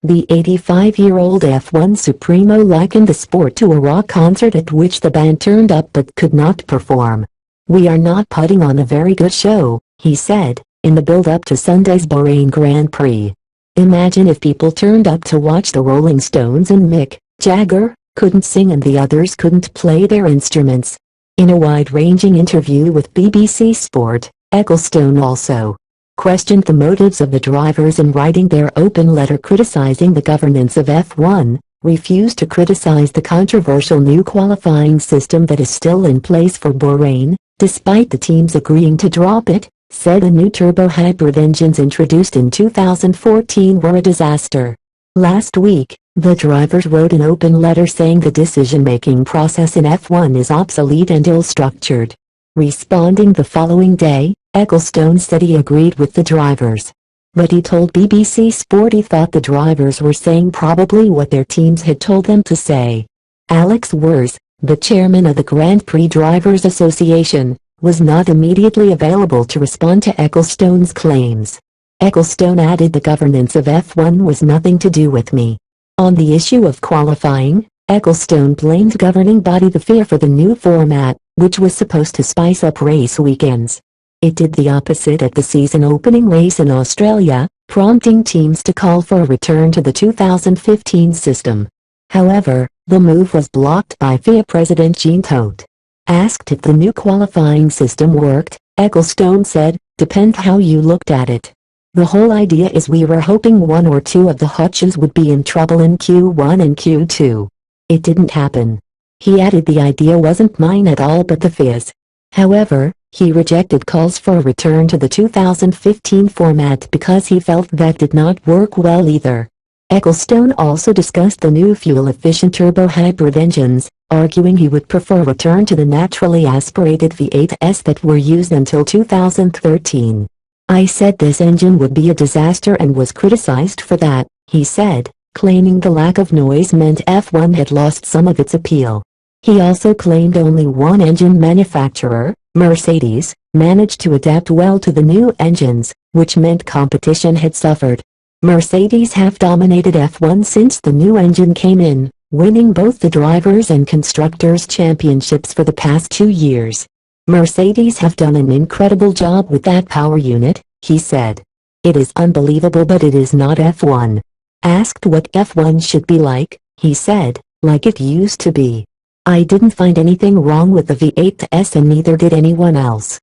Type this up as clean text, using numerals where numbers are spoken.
The 85-year-old F1 supremo likened the sport to a rock concert at which the band turned up but could not perform. "We are not putting on a very good show," he said, in the build-up to Sunday's Bahrain Grand Prix. "Imagine if people turned up to watch the Rolling Stones and Mick Jagger couldn't sing and the others couldn't play their instruments." In a wide-ranging interview with BBC Sport, Ecclestone also questioned the motives of the drivers in writing their open letter criticizing the governance of F1, refused to criticize the controversial new qualifying system that is still in place for Bahrain, despite the teams agreeing to drop it, said the new turbo-hybrid engines introduced in 2014 were a disaster. Last week, the drivers wrote an open letter saying the decision-making process in F1 is obsolete and ill-structured. Responding the following day, Ecclestone said he agreed with the drivers. But he told BBC Sport he thought the drivers were saying probably what their teams had told them to say. Alex Wers, the chairman of the Grand Prix Drivers Association, was not immediately available to respond to Ecclestone's claims. Ecclestone added the governance of F1 was nothing to do with me. On the issue of qualifying, Ecclestone blamed governing body the FIA for the new format, which was supposed to spice up race weekends. It did the opposite at the season opening race in Australia, prompting teams to call for a return to the 2015 system. However, the move was blocked by FIA President Jean Todt. Asked if the new qualifying system worked, Ecclestone said, "Depend how you looked at it. The whole idea is we were hoping one or two of the Hutches would be in trouble in Q1 and Q2. It didn't happen." He added the idea wasn't mine at all but the FIA's. However, he rejected calls for a return to the 2015 format because he felt that did not work well either. Ecclestone also discussed the new fuel-efficient turbo-hybrid engines, arguing he would prefer a return to the naturally aspirated V8s that were used until 2013. "I said this engine would be a disaster and was criticized for that," he said, claiming the lack of noise meant F1 had lost some of its appeal. He also claimed only one engine manufacturer, Mercedes, managed to adapt well to the new engines, which meant competition had suffered. Mercedes have dominated F1 since the new engine came in, winning both the drivers' and constructors' championships for the past 2 years. "Mercedes have done an incredible job with that power unit," he said. "It is unbelievable but it is not F1. Asked what F1 should be like, he said, "Like it used to be. I didn't find anything wrong with the V8s and neither did anyone else.